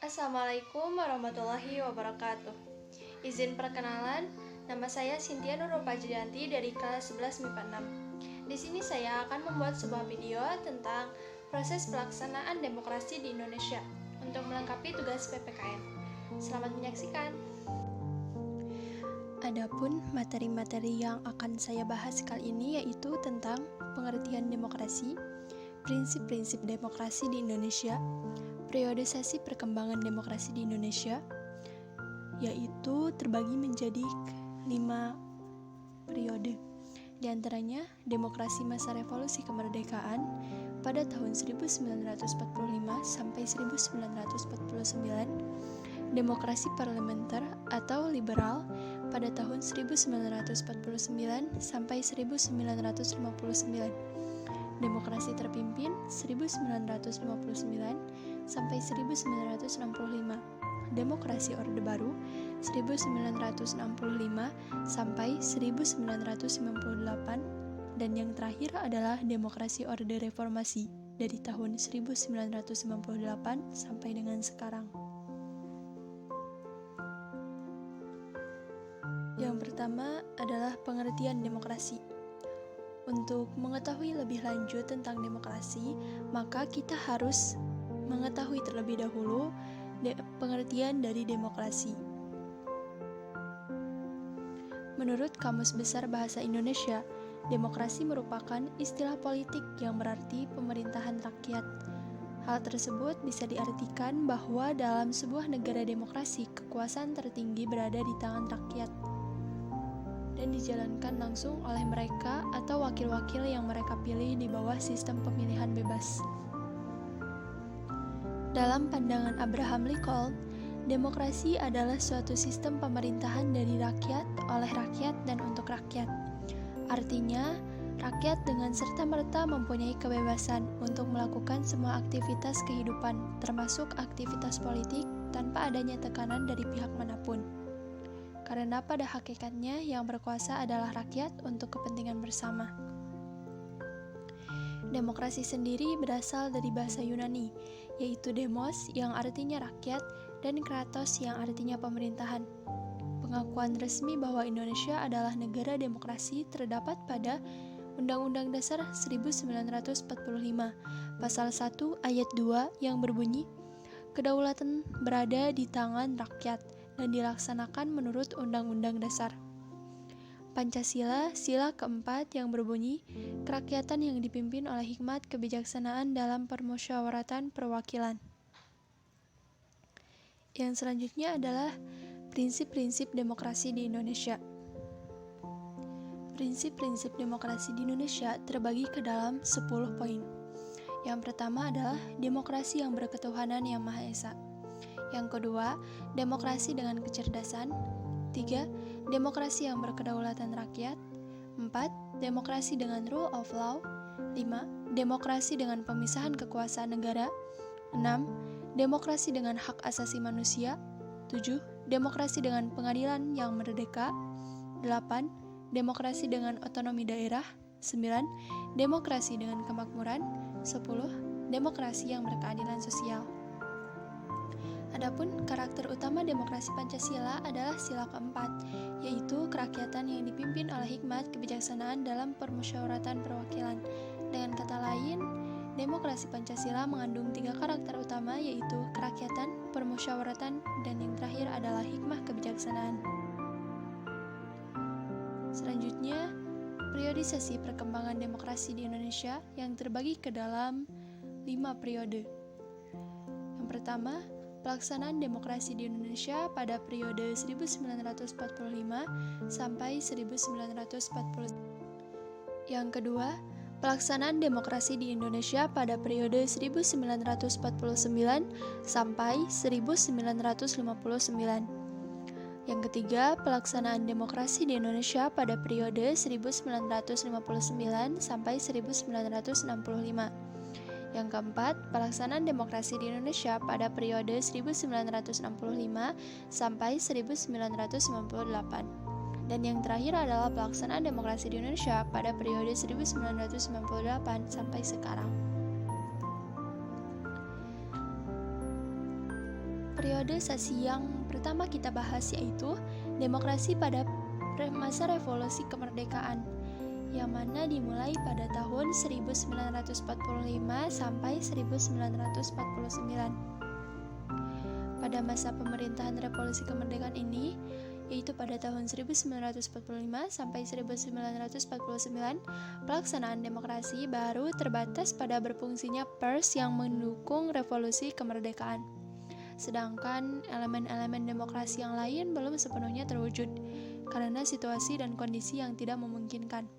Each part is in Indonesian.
Assalamualaikum warahmatullahi wabarakatuh. Izin perkenalan, nama saya Cynthia Nurul Pajrianti dari kelas 11 MIPA 6. Di sini saya akan membuat sebuah video tentang proses pelaksanaan demokrasi di Indonesia untuk melengkapi tugas PPKN. Selamat menyaksikan. Adapun materi-materi yang akan saya bahas kali ini yaitu tentang pengertian demokrasi, prinsip-prinsip demokrasi di Indonesia, periodisasi perkembangan demokrasi di Indonesia, yaitu terbagi menjadi 5 periode. Di antaranya, demokrasi masa revolusi kemerdekaan pada tahun 1945 sampai 1949, demokrasi parlementer atau liberal pada tahun 1949 sampai 1959, demokrasi terpimpin 1959 sampai 1965, demokrasi Orde Baru 1965 sampai 1998, dan yang terakhir adalah demokrasi Orde Reformasi dari tahun 1998 sampai dengan sekarang. Yang pertama adalah pengertian demokrasi. Untuk mengetahui lebih lanjut tentang demokrasi, maka kita harus mengetahui terlebih dahulu pengertian dari demokrasi. Menurut Kamus Besar Bahasa Indonesia, demokrasi merupakan istilah politik yang berarti pemerintahan rakyat. Hal tersebut bisa diartikan bahwa dalam sebuah negara demokrasi, kekuasaan tertinggi berada di tangan rakyat dan dijalankan langsung oleh mereka atau wakil-wakil yang mereka pilih di bawah sistem pemilihan bebas. Dalam pandangan Abraham Lincoln, demokrasi adalah suatu sistem pemerintahan dari rakyat, oleh rakyat, dan untuk rakyat. Artinya, rakyat dengan serta-merta mempunyai kebebasan untuk melakukan semua aktivitas kehidupan, termasuk aktivitas politik, tanpa adanya tekanan dari pihak manapun. Karena pada hakikatnya yang berkuasa adalah rakyat untuk kepentingan bersama. Demokrasi sendiri berasal dari bahasa Yunani, yaitu demos yang artinya rakyat dan kratos yang artinya pemerintahan. Pengakuan resmi bahwa Indonesia adalah negara demokrasi terdapat pada Undang-Undang Dasar 1945, Pasal 1 Ayat 2 yang berbunyi, "Kedaulatan berada di tangan rakyat dan dilaksanakan menurut Undang-Undang Dasar." Pancasila, sila keempat yang berbunyi, "Kerakyatan yang dipimpin oleh hikmat kebijaksanaan dalam permusyawaratan perwakilan." Yang selanjutnya adalah prinsip-prinsip demokrasi di Indonesia. Prinsip-prinsip demokrasi di Indonesia terbagi ke dalam 10 poin. Yang pertama adalah demokrasi yang berketuhanan yang Maha Esa. Yang kedua, demokrasi dengan kecerdasan. 3. Demokrasi yang berkedaulatan rakyat. 4. Demokrasi dengan rule of law. 5. Demokrasi dengan pemisahan kekuasaan negara. 6. Demokrasi dengan hak asasi manusia. 7. Demokrasi dengan pengadilan yang merdeka. 8. Demokrasi dengan otonomi daerah. 9. Demokrasi dengan kemakmuran. 10. Demokrasi yang berkeadilan sosial. Adapun karakter utama demokrasi Pancasila adalah sila keempat, yaitu kerakyatan yang dipimpin oleh hikmat kebijaksanaan dalam permusyawaratan perwakilan. Dengan kata lain, demokrasi Pancasila mengandung 3 karakter utama, yaitu kerakyatan, permusyawaratan, dan yang terakhir adalah hikmah kebijaksanaan. Selanjutnya, periodisasi perkembangan demokrasi di Indonesia yang terbagi ke dalam 5 periode. Yang pertama, pelaksanaan demokrasi di Indonesia pada periode 1945 sampai 1940. Yang kedua, pelaksanaan demokrasi di Indonesia pada periode 1949 sampai 1959. Yang ketiga, pelaksanaan demokrasi di Indonesia pada periode 1959 sampai 1965. Yang keempat, pelaksanaan demokrasi di Indonesia pada periode 1965 sampai 1998. Dan yang terakhir adalah pelaksanaan demokrasi di Indonesia pada periode 1998 sampai sekarang. Periodisasi yang pertama kita bahas yaitu demokrasi pada masa revolusi kemerdekaan, yang mana dimulai pada tahun 1945 sampai 1949. Pada masa pemerintahan revolusi kemerdekaan ini, yaitu pada tahun 1945 sampai 1949, pelaksanaan demokrasi baru terbatas pada berfungsinya pers yang mendukung revolusi kemerdekaan. Sedangkan elemen-elemen demokrasi yang lain belum sepenuhnya terwujud karena situasi dan kondisi yang tidak memungkinkan.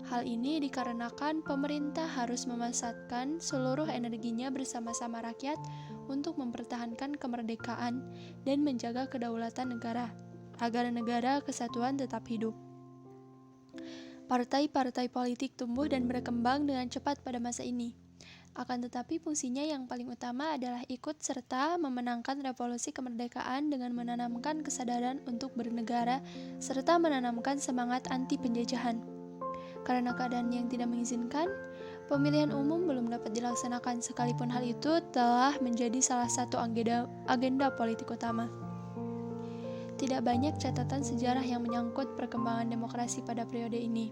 Hal ini dikarenakan pemerintah harus memasatkan seluruh energinya bersama-sama rakyat untuk mempertahankan kemerdekaan dan menjaga kedaulatan negara, agar negara kesatuan tetap hidup. Partai-partai politik tumbuh dan berkembang dengan cepat pada masa ini. Akan tetapi fungsinya yang paling utama adalah ikut serta memenangkan revolusi kemerdekaan dengan menanamkan kesadaran untuk bernegara serta menanamkan semangat anti penjajahan. Karena keadaan yang tidak mengizinkan, pemilihan umum belum dapat dilaksanakan sekalipun hal itu telah menjadi salah satu agenda politik utama. Tidak banyak catatan sejarah yang menyangkut perkembangan demokrasi pada periode ini.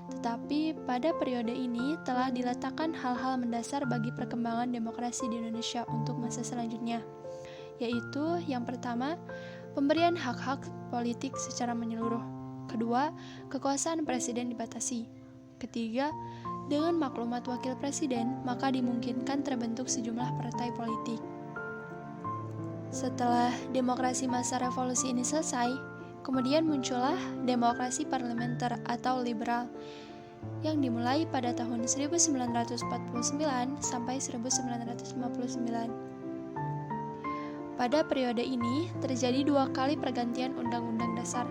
Tetapi pada periode ini telah diletakkan hal-hal mendasar bagi perkembangan demokrasi di Indonesia untuk masa selanjutnya, yaitu yang pertama, pemberian hak-hak politik secara menyeluruh. Kedua, kekuasaan presiden dibatasi. Ketiga, dengan maklumat wakil presiden, maka dimungkinkan terbentuk sejumlah partai politik. Setelah demokrasi masa revolusi ini selesai, kemudian muncullah demokrasi parlementer atau liberal yang dimulai pada tahun 1949 sampai 1959. Pada periode ini terjadi 2 kali pergantian Undang-Undang Dasar.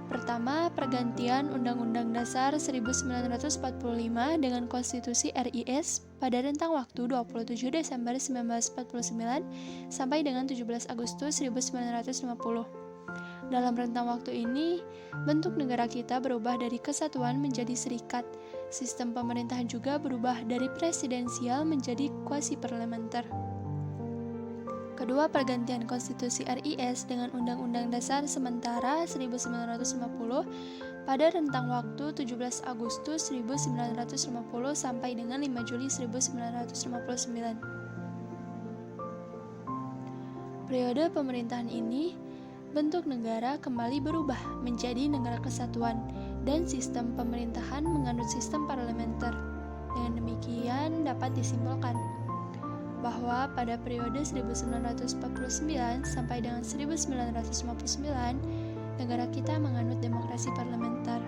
Pertama, pergantian Undang-Undang Dasar 1945 dengan Konstitusi RIS pada rentang waktu 27 Desember 1949 sampai dengan 17 Agustus 1950. Dalam rentang waktu ini, bentuk negara kita berubah dari kesatuan menjadi serikat. Sistem pemerintahan juga berubah dari presidensial menjadi kuasi-parlementer. Kedua, pergantian Konstitusi RIS dengan Undang-Undang Dasar Sementara 1950 pada rentang waktu 17 Agustus 1950 sampai dengan 5 Juli 1959. Periode pemerintahan ini, bentuk negara kembali berubah menjadi negara kesatuan dan sistem pemerintahan menganut sistem parlementer. Dengan demikian dapat disimpulkan bahwa pada periode 1949 sampai dengan 1959, negara kita menganut demokrasi parlementer.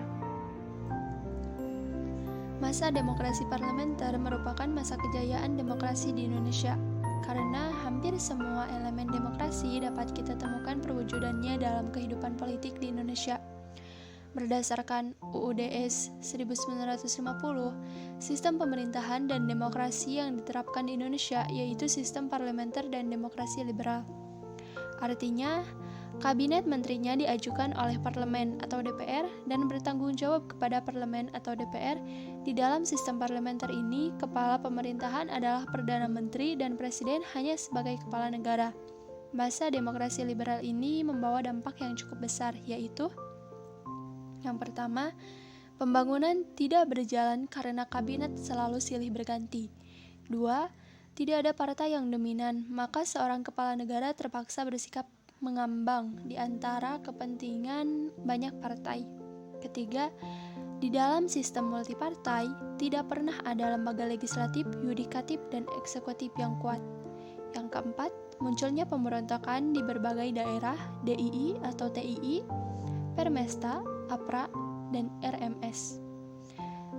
Masa demokrasi parlementer merupakan masa kejayaan demokrasi di Indonesia, karena hampir semua elemen demokrasi dapat kita temukan perwujudannya dalam kehidupan politik di Indonesia. Berdasarkan UUDS 1950, sistem pemerintahan dan demokrasi yang diterapkan di Indonesia yaitu sistem parlementer dan demokrasi liberal. Artinya, kabinet menterinya diajukan oleh parlemen atau DPR dan bertanggung jawab kepada parlemen atau DPR. Di dalam sistem parlementer ini, kepala pemerintahan adalah Perdana Menteri dan Presiden hanya sebagai kepala negara. Masa demokrasi liberal ini membawa dampak yang cukup besar, yaitu yang pertama, pembangunan tidak berjalan karena kabinet selalu silih berganti. 2. Tidak ada partai yang dominan, maka seorang kepala negara terpaksa bersikap mengambang di antara kepentingan banyak partai. Ketiga, di dalam sistem multipartai, tidak pernah ada lembaga legislatif, yudikatif, dan eksekutif yang kuat. Yang keempat, munculnya pemberontakan di berbagai daerah, DII atau TII, Permesta, APRA, dan RMS.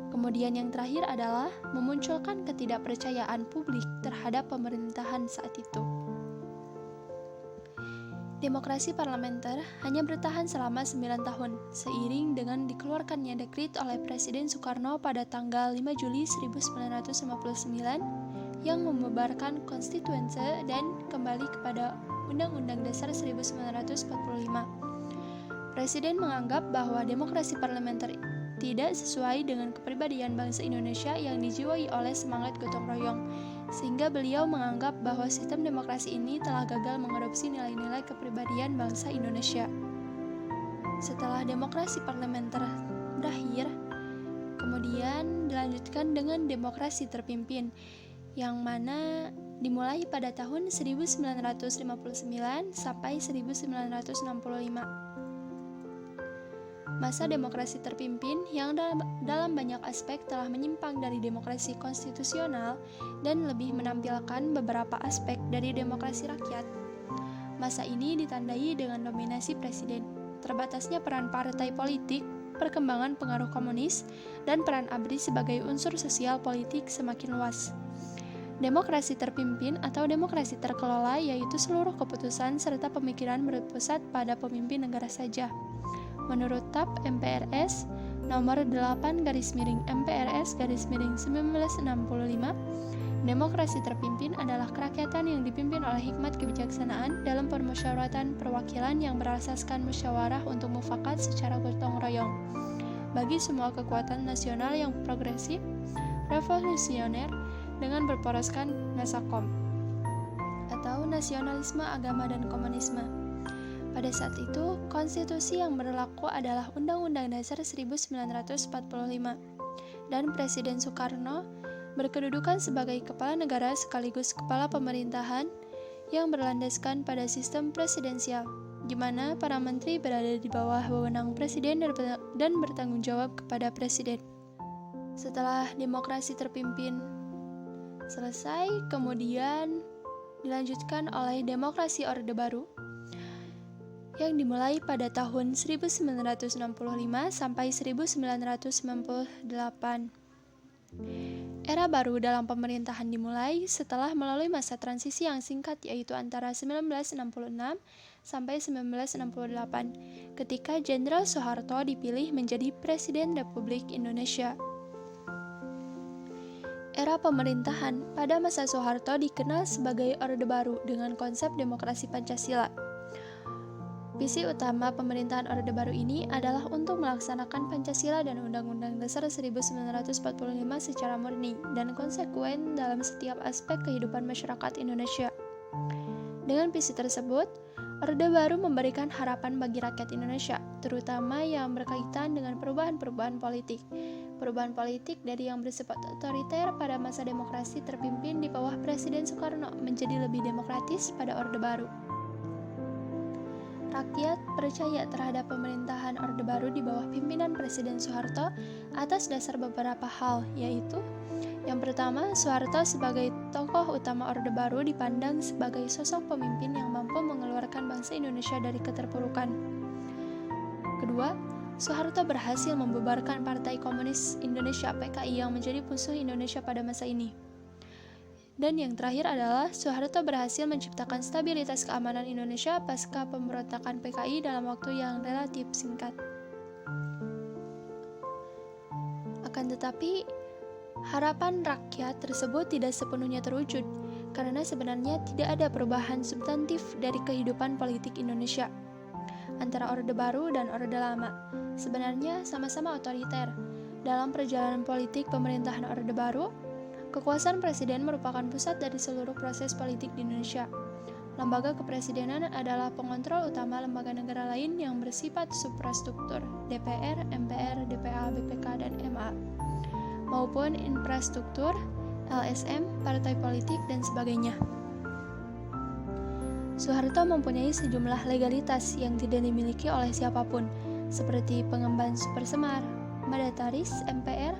Kemudian yang terakhir adalah memunculkan ketidakpercayaan publik terhadap pemerintahan saat itu. Demokrasi parlementer hanya bertahan selama 9 tahun, seiring dengan dikeluarkannya dekrit oleh Presiden Soekarno pada tanggal 5 Juli 1959 yang membubarkan konstituense dan kembali kepada Undang-Undang Dasar 1945. Presiden menganggap bahwa demokrasi parlementer tidak sesuai dengan kepribadian bangsa Indonesia yang dijiwai oleh semangat gotong royong. sehingga beliau menganggap bahwa sistem demokrasi ini telah gagal mengadopsi nilai-nilai kepribadian bangsa Indonesia. Setelah demokrasi parlementer berakhir, kemudian dilanjutkan dengan demokrasi terpimpin, yang mana dimulai pada tahun 1959 sampai 1965. Masa demokrasi terpimpin yang dalam banyak aspek telah menyimpang dari demokrasi konstitusional dan lebih menampilkan beberapa aspek dari demokrasi rakyat. Masa ini ditandai dengan dominasi presiden, terbatasnya peran partai politik, perkembangan pengaruh komunis, dan peran ABRI sebagai unsur sosial politik semakin luas. Demokrasi terpimpin atau demokrasi terkelola yaitu seluruh keputusan serta pemikiran berpusat pada pemimpin negara saja. Menurut TAP MPRS nomor 8/MPRS/1965, demokrasi terpimpin adalah kerakyatan yang dipimpin oleh hikmat kebijaksanaan dalam permusyawaratan perwakilan yang berasaskan musyawarah untuk mufakat secara gotong royong bagi semua kekuatan nasional yang progresif, revolusioner, dengan berporoskan nasakom atau nasionalisme agama dan komunisme. Pada saat itu, konstitusi yang berlaku adalah Undang-Undang Dasar 1945 dan Presiden Soekarno berkedudukan sebagai kepala negara sekaligus kepala pemerintahan yang berlandaskan pada sistem presidensial, di mana para menteri berada di bawah wewenang presiden dan bertanggung jawab kepada presiden. Setelah demokrasi terpimpin selesai, kemudian dilanjutkan oleh demokrasi Orde Baru yang dimulai pada tahun 1965 sampai 1998. Era baru dalam pemerintahan dimulai setelah melalui masa transisi yang singkat yaitu antara 1966 sampai 1968 ketika Jenderal Soeharto dipilih menjadi Presiden Republik Indonesia. Era pemerintahan pada masa Soeharto dikenal sebagai Orde Baru dengan konsep demokrasi Pancasila. Visi utama pemerintahan Orde Baru ini adalah untuk melaksanakan Pancasila dan Undang-Undang Dasar 1945 secara murni dan konsekuen dalam setiap aspek kehidupan masyarakat Indonesia. Dengan visi tersebut, Orde Baru memberikan harapan bagi rakyat Indonesia, terutama yang berkaitan dengan perubahan-perubahan politik. Perubahan politik dari yang bersifat otoriter pada masa demokrasi terpimpin di bawah Presiden Soekarno menjadi lebih demokratis pada Orde Baru. Rakyat percaya terhadap pemerintahan Orde Baru di bawah pimpinan Presiden Soeharto atas dasar beberapa hal, yaitu yang pertama, Soeharto sebagai tokoh utama Orde Baru dipandang sebagai sosok pemimpin yang mampu mengeluarkan bangsa Indonesia dari keterpurukan. Kedua, Soeharto berhasil membubarkan Partai Komunis Indonesia (PKI) yang menjadi musuh Indonesia pada masa ini. Dan yang terakhir adalah Soeharto berhasil menciptakan stabilitas keamanan Indonesia pasca pemberontakan PKI dalam waktu yang relatif singkat. Akan tetapi, harapan rakyat tersebut tidak sepenuhnya terwujud, karena sebenarnya tidak ada perubahan substantif dari kehidupan politik Indonesia. Antara Orde Baru dan Orde Lama, sebenarnya sama-sama otoriter. Dalam perjalanan politik pemerintahan Orde Baru, kekuasaan presiden merupakan pusat dari seluruh proses politik di Indonesia. Lembaga kepresidenan adalah pengontrol utama lembaga negara lain yang bersifat suprastruktur, DPR, MPR, DPA, BPK, dan MA, maupun infrastruktur, LSM, partai politik, dan sebagainya. Soeharto mempunyai sejumlah legalitas yang tidak dimiliki oleh siapapun, seperti pengemban Supersemar, Mandataris MPR,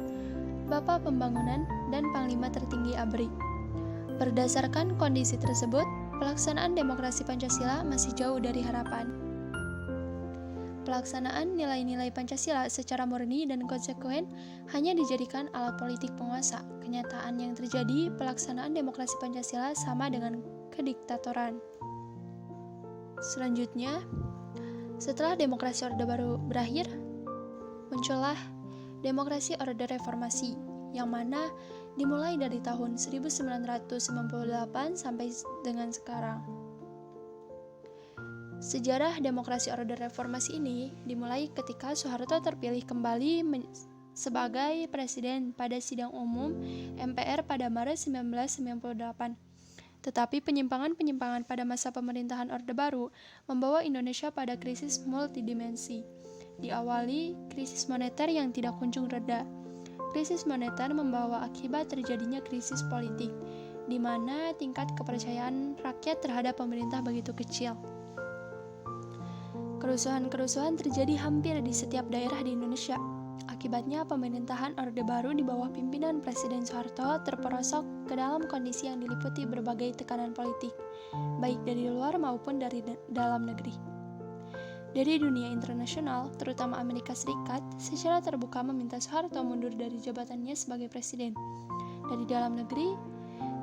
Bapak Pembangunan, dan Panglima Tertinggi ABRI. Berdasarkan kondisi tersebut, pelaksanaan demokrasi Pancasila masih jauh dari harapan. Pelaksanaan nilai-nilai Pancasila secara murni dan konsekuen hanya dijadikan alat politik penguasa. Kenyataan yang terjadi, pelaksanaan demokrasi Pancasila sama dengan kediktatoran. Selanjutnya, setelah demokrasi Orde Baru berakhir, muncullah demokrasi Orde Reformasi, yang mana dimulai dari tahun 1998 sampai dengan sekarang. Sejarah demokrasi Orde Reformasi ini dimulai ketika Soeharto terpilih kembali sebagai presiden pada sidang umum MPR pada Maret 1998. Tetapi penyimpangan-penyimpangan pada masa pemerintahan Orde Baru membawa Indonesia pada krisis multidimensi. Diawali krisis moneter yang tidak kunjung reda. Krisis moneter membawa akibat terjadinya krisis politik, di mana tingkat kepercayaan rakyat terhadap pemerintah begitu kecil. Kerusuhan-kerusuhan terjadi hampir di setiap daerah di Indonesia. Akibatnya, pemerintahan Orde Baru di bawah pimpinan Presiden Soeharto terperosok ke dalam kondisi yang diliputi berbagai tekanan politik, baik dari luar maupun dari dalam negeri. Dari dunia internasional, terutama Amerika Serikat, secara terbuka meminta Soeharto mundur dari jabatannya sebagai presiden. Dari dalam negeri,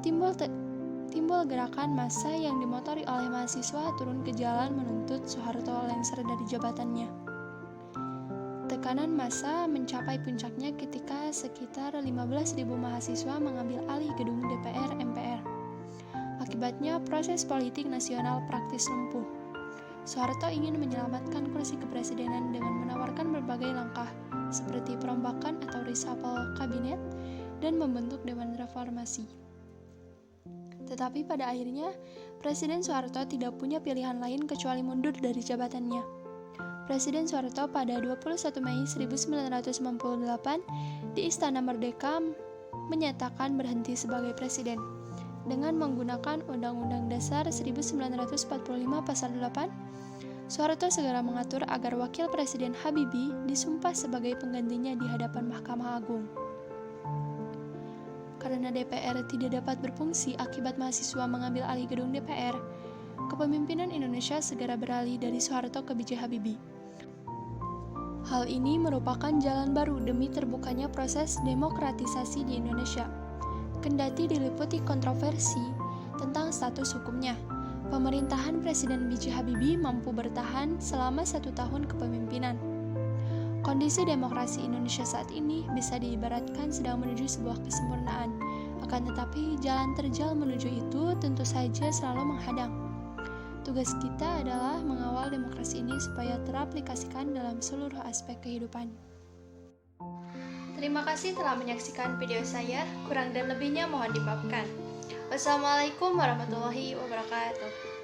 timbul gerakan massa yang dimotori oleh mahasiswa turun ke jalan menuntut Soeharto lengser dari jabatannya. Tekanan massa mencapai puncaknya ketika sekitar 15.000 mahasiswa mengambil alih gedung DPR MPR. Akibatnya, proses politik nasional praktis lumpuh. Soeharto ingin menyelamatkan kursi kepresidenan dengan menawarkan berbagai langkah, seperti perombakan atau reshuffle kabinet dan membentuk Dewan Reformasi. Tetapi pada akhirnya, Presiden Soeharto tidak punya pilihan lain kecuali mundur dari jabatannya. Presiden Soeharto pada 21 Mei 1998 di Istana Merdeka menyatakan berhenti sebagai presiden. Dengan menggunakan Undang-Undang Dasar 1945 Pasal 8, Soeharto segera mengatur agar Wakil Presiden Habibie disumpah sebagai penggantinya di hadapan Mahkamah Agung. Karena DPR tidak dapat berfungsi akibat mahasiswa mengambil alih gedung DPR, kepemimpinan Indonesia segera beralih dari Soeharto ke B.J. Habibie. Hal ini merupakan jalan baru demi terbukanya proses demokratisasi di Indonesia. Kendati diliputi kontroversi tentang status hukumnya, pemerintahan Presiden B.J. Habibie mampu bertahan selama 1 tahun kepemimpinan. Kondisi demokrasi Indonesia saat ini bisa diibaratkan sedang menuju sebuah kesempurnaan. Akan tetapi, jalan terjal menuju itu tentu saja selalu menghadang. Tugas kita adalah mengawal demokrasi ini supaya teraplikasikan dalam seluruh aspek kehidupan. Terima kasih telah menyaksikan video saya. Kurang dan lebihnya mohon dimaafkan. Wassalamualaikum warahmatullahi wabarakatuh.